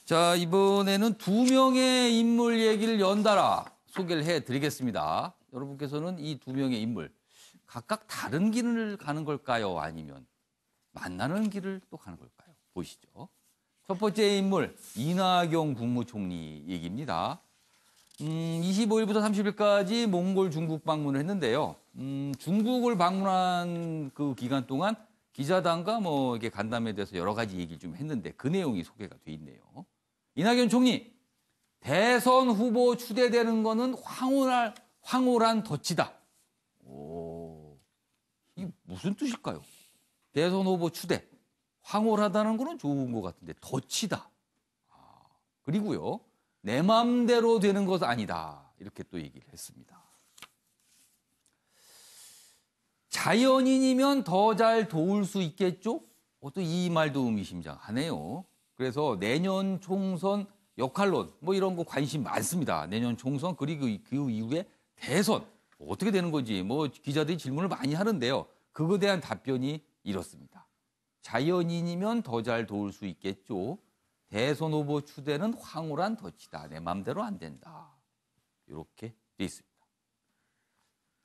자, 이번에는 두 명의 인물 얘기를 연달아 소개를 해드리겠습니다. 여러분께서는 이 두 명의 인물 각각 다른 길을 가는 걸까요? 아니면 만나는 길을 또 가는 걸까요? 보시죠. 첫 번째 인물 이낙연 국무총리 얘기입니다. 25일부터 30일까지 몽골 중국 방문을 했는데요. 중국을 방문한 그 기간 동안 기자단과 이게 간담회에 대해서 여러 가지 얘기를 좀 했는데 그 내용이 소개가 돼 있네요. 이낙연 총리, 대선 후보 추대되는 거는 황홀한 덫이다. 오, 이게 무슨 뜻일까요? 대선 후보 추대, 황홀하다는 거는 좋은 것 같은데 덫이다. 그리고요, 내 마음대로 되는 것은 아니다. 이렇게 또 얘기를 했습니다. 자연인이면 더 잘 도울 수 있겠죠? 또 이 말도 의미심장하네요. 그래서 내년 총선 역할론 이런 거 관심 많습니다. 내년 총선 그리고 그 이후에 대선 어떻게 되는 건지 기자들이 질문을 많이 하는데요. 그거에 대한 답변이 이렇습니다. 자연인이면 더 잘 도울 수 있겠죠. 대선 후보 추대는 황홀한 덫이다. 내 마음대로 안 된다. 이렇게 돼 있습니다.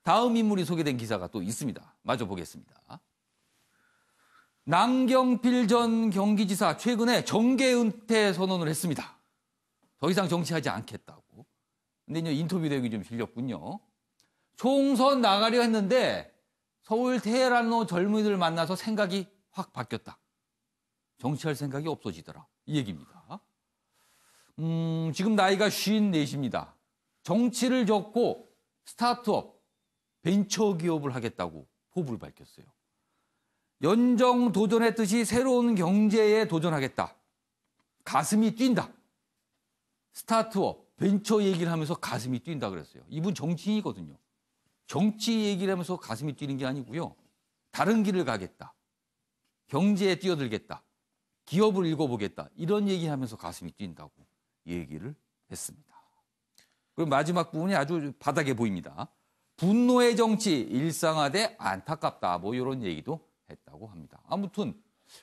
다음 인물이 소개된 기사가 또 있습니다. 마저 보겠습니다. 남경필 전 경기지사 최근에 정계 은퇴 선언을 했습니다. 더 이상 정치하지 않겠다고. 근데 이제 인터뷰 내용이 좀 실렸군요. 총선 나가려 했는데 서울 테헤란로 젊은이들 만나서 생각이 확 바뀌었다. 정치할 생각이 없어지더라. 이 얘기입니다. 지금 나이가 54입니다. 정치를 접고 스타트업, 벤처기업을 하겠다고 포부를 밝혔어요. 연정 도전했듯이 새로운 경제에 도전하겠다. 가슴이 뛴다. 스타트업, 벤처 얘기를 하면서 가슴이 뛴다 그랬어요. 이분 정치인이거든요. 정치 얘기를 하면서 가슴이 뛰는 게 아니고요. 다른 길을 가겠다. 경제에 뛰어들겠다. 기업을 읽어보겠다. 이런 얘기하면서 가슴이 뛴다고 얘기를 했습니다. 그리고 마지막 부분이 아주 바닥에 보입니다. 분노의 정치 일상화돼 안타깝다. 이런 얘기도 했다고 합니다. 아무튼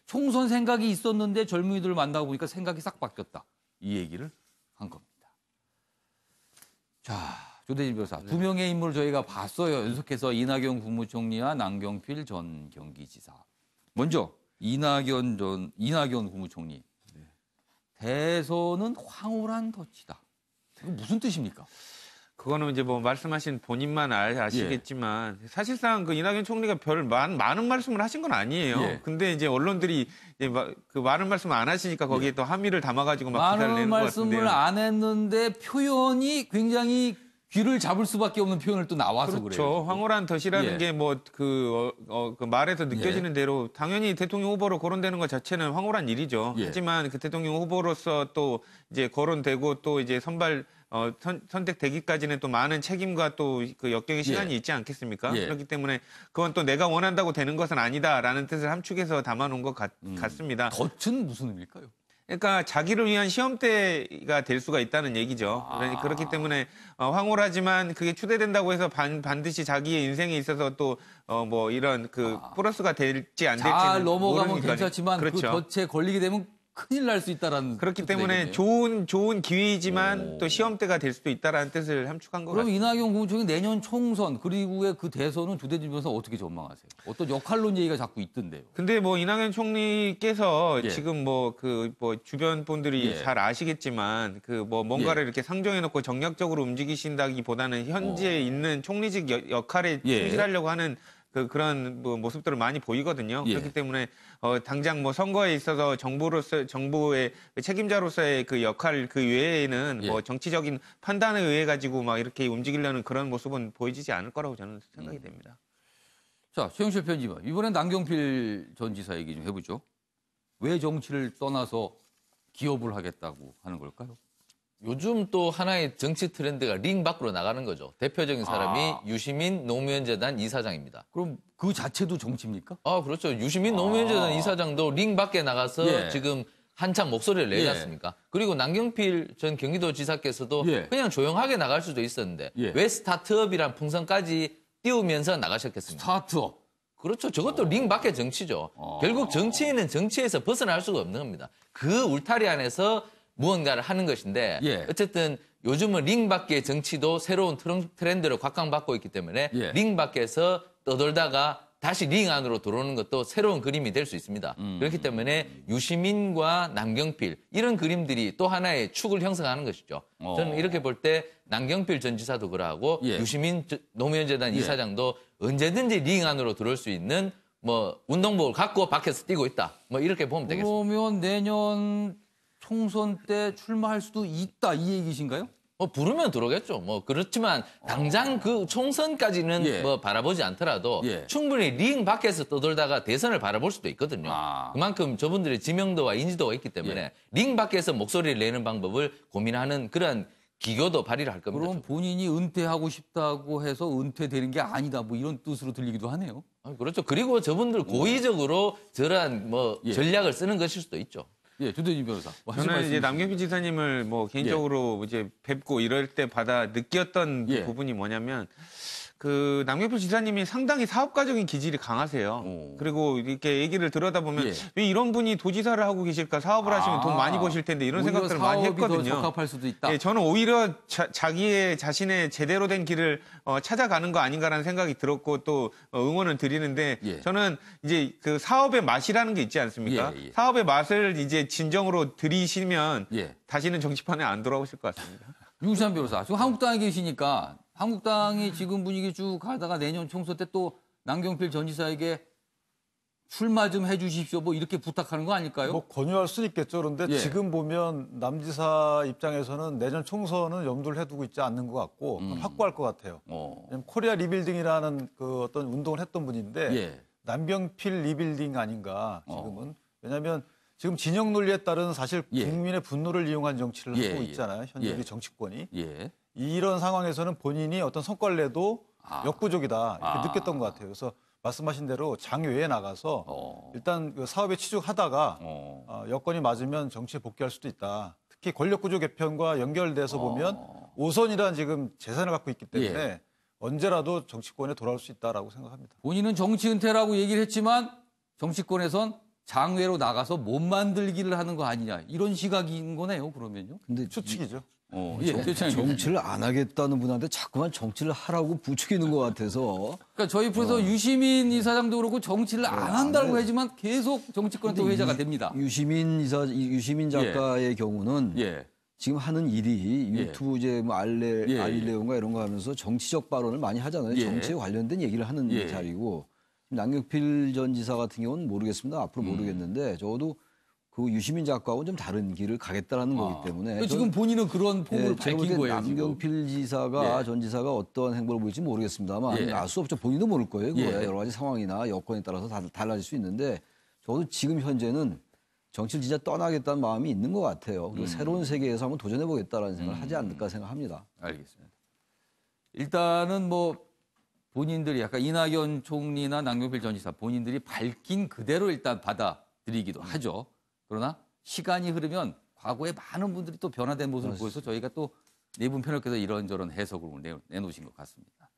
총선 생각이 있었는데 젊은이들을 만나고 보니까 생각이 싹 바뀌었다. 이 얘기를 한 겁니다. 자, 조대진 변호사. 두 명의 인물을 저희가 봤어요. 연속해서 이낙연 국무총리와 남경필 전 경기지사. 먼저 이낙연 국무총리. 대선은 황홀한 덫이다. 이거 무슨 뜻입니까? 그거는 이제 말씀하신 본인만 아시겠지만 사실상 그 이낙연 총리가 많은 말씀을 하신 건 아니에요. 근데 이제 언론들이 이제 그 많은 말씀을 안 하시니까 거기에 또 함의를 담아가지고 막 기사를 내는 것 같은데요. 많은 말씀을 안 했는데 표현이 굉장히 귀를 잡을 수밖에 없는 표현을 또 나와서 그래요. 그렇죠. 황홀한 덫이라는 게 그 말에서 느껴지는 대로 당연히 대통령 후보로 거론되는 것 자체는 황홀한 일이죠. 하지만 그 대통령 후보로서 또 이제 거론되고 또 이제 선택되기까지는 또 많은 책임과 또 그 역경의 시간이 있지 않겠습니까? 그렇기 때문에 그건 또 내가 원한다고 되는 것은 아니다라는 뜻을 함축해서 담아놓은 것 같습니다. 덫은 무슨 의미일까요? 그러니까 자기를 위한 시험대가 될 수가 있다는 얘기죠. 그렇기 때문에 황홀하지만 그게 추대된다고 해서 반드시 자기의 인생에 있어서 또 이런 플러스가 될지 안 될지는 잘 넘어가면 모르니까. 괜찮지만 그렇죠. 그 덫에 걸리게 되면 큰일 날 수 있다라는. 그렇기 때문에 좋은 기회이지만 또 시험대가 될 수도 있다라는 뜻을 함축한 것 같습니다. 그럼 이낙연 국무총리 내년 총선 그리고 그 대선은 조대진 변호사 어떻게 전망하세요? 어떤 역할론 얘기가 자꾸 있던데요. 근데 이낙연 총리께서 지금 주변 분들이 잘 아시겠지만 뭔가를 이렇게 상정해놓고 정략적으로 움직이신다기보다는 현재 있는 총리직 역할에 충실하려고 하는 그런 모습들을 많이 보이거든요. 그렇기 때문에 당장 선거에 있어서 정부의 책임자로서의 그 역할 그 외에는 정치적인 판단에 의해 가지고 막 이렇게 움직이려는 그런 모습은 보이지 않을 거라고 저는 생각이 됩니다. 자, 최영실 편집원. 이번엔 남경필 전 지사 얘기 좀 해보죠. 왜 정치를 떠나서 기업을 하겠다고 하는 걸까요? 요즘 또 하나의 정치 트렌드가 링 밖으로 나가는 거죠. 대표적인 사람이 유시민 노무현재단 이사장입니다. 그럼 그 자체도 정치입니까? 그렇죠. 유시민 노무현재단 이사장도 링 밖에 나가서 지금 한창 목소리를 내지 않습니까? 그리고 남경필 전 경기도지사께서도 그냥 조용하게 나갈 수도 있었는데 왜 스타트업이란 풍선까지 띄우면서 나가셨겠습니까? 스타트업. 그렇죠. 저것도 링 밖의 정치죠. 결국 정치인은 정치에서 벗어날 수가 없는 겁니다. 그 울타리 안에서 무언가를 하는 것인데 예. 어쨌든 요즘은 링 밖의 정치도 새로운 트렌드를 곽강받고 있기 때문에 예. 링 밖에서 떠돌다가 다시 링 안으로 들어오는 것도 새로운 그림이 될 수 있습니다. 그렇기 때문에 유시민과 남경필 이런 그림들이 또 하나의 축을 형성하는 것이죠. 저는 이렇게 볼 때 남경필 전 지사도 그러하고 예. 유시민 노무현재단 이사장도 언제든지 링 안으로 들어올 수 있는 뭐 운동복을 갖고 밖에서 뛰고 있다. 뭐 이렇게 보면 되겠습니다. 그러면 내년 총선 때 출마할 수도 있다 이 얘기신가요? 뭐 부르면 들어오겠죠. 뭐 그렇지만 당장 그 총선까지는 예. 뭐 바라보지 않더라도 예. 충분히 링 밖에서 떠돌다가 대선을 바라볼 수도 있거든요. 아. 그만큼 저분들의 지명도와 인지도가 있기 때문에 예. 링 밖에서 목소리를 내는 방법을 고민하는 그런 기교도 발휘를 할 겁니다. 그럼 본인이 은퇴하고 싶다고 해서 은퇴되는 게 아니다 뭐 이런 뜻으로 들리기도 하네요. 그렇죠. 그리고 저분들 고의적으로 저러한 뭐 예. 전략을 쓰는 것일 수도 있죠. 예, 조대진 변호사. 뭐 하실 저는 이제 말씀이십니까? 남경필 지사님을 뭐 개인적으로 이제 뵙고 이럴 때 느꼈던 예. 부분이 뭐냐면 그 남경필 지사님이 상당히 사업가적인 기질이 강하세요. 오. 그리고 이렇게 얘기를 들여다 보면 예. 왜 이런 분이 도지사를 하고 계실까? 사업을 하시면 돈 많이 버실 텐데 이런 오히려 생각들을 많이 사업이 더 했거든요. 적합할 수도 있다. 예, 저는 오히려 자신의 제대로 된 길을 찾아가는 거 아닌가라는 생각이 들었고 또 응원을 드리는데 예. 저는 이제 그 사업의 맛이라는 게 있지 않습니까? 예, 예. 사업의 맛을 이제 진정으로 들이시면 예. 다시는 정치판에 안 돌아오실 것 같습니다. 윤시환 변호사. 지금 한국당에 계시니까 한국당이 지금 분위기 쭉 가다가 내년 총선 때 또 남경필 전 지사에게 출마 좀 해 주십시오. 뭐 이렇게 부탁하는 거 아닐까요? 뭐 권유할 수는 있겠죠. 그런데 예. 지금 보면 남 지사 입장에서는 내년 총선은 염두를 해두고 있지 않는 것 같고 확고할 것 같아요. 왜냐면 코리아 리빌딩이라는 그 어떤 운동을 했던 분인데 예. 남경필 리빌딩 아닌가 지금은. 왜냐하면 지금 진영 논리에 따른 사실 예. 국민의 분노를 이용한 정치를 예, 하고 예. 있잖아요. 현재 예. 우리 정치권이. 예. 이런 상황에서는 본인이 어떤 성과를 내도 역부족이다 이렇게 느꼈던 것 같아요. 그래서 말씀하신 대로 장외에 나가서 일단 그 사업에 치중하다가 여건이 맞으면 정치에 복귀할 수도 있다. 특히 권력구조 개편과 연결돼서 보면 5선이라는 지금 재산을 갖고 있기 때문에 예. 언제라도 정치권에 돌아올 수 있다라고 생각합니다. 본인은 정치 은퇴라고 얘기를 했지만 정치권에선 장외로 나가서 못 만들기를 하는 거 아니냐. 이런 시각인 거네요, 그러면요. 근데 추측이죠. 예, 정치를 안 하겠다는 분한테 자꾸만 정치를 하라고 부추기는 것 같아서. 그러니까 저희 프로에서 유시민 이사장도 그렇고 정치를 안 한다고 하지만 계속 정치권 또 회자가 됩니다. 유시민 작가의 경우는 예. 지금 하는 일이 예. 유튜브 이제 뭐 예. 알릴레온가 이런 거 하면서 정치적 발언을 많이 하잖아요. 예. 정치에 관련된 얘기를 하는 예. 자리고 남경필 전 지사 같은 경우는 모르겠습니다. 앞으로 모르겠는데 적어도 그 유시민 작가하고는 좀 다른 길을 가겠다라는 거기 때문에 그러니까 지금 본인은 그런 포부를 제가 볼 밝힌 때 거예요. 남경필 지사가 예. 전 지사가 어떤 행보를 보일지 모르겠습니다만 예. 알 수 없죠. 본인도 모를 거예요. 그거야. 예. 여러 가지 상황이나 여건에 따라서 다 달라질 수 있는데 적어도 지금 현재는 정치를 진짜 떠나겠다는 마음이 있는 것 같아요. 그리고 새로운 세계에서 한번 도전해보겠다라는 생각을 하지 않을까 생각합니다. 알겠습니다. 일단은 뭐 본인들이 약간 이낙연 총리나 남경필 전 지사 본인들이 밝힌 그대로 일단 받아들이기도 하죠. 그러나 시간이 흐르면 과거에 많은 분들이 또 변화된 모습을 보여서 저희가 또 네 분 패널께서 이런저런 해석을 내놓으신 것 같습니다.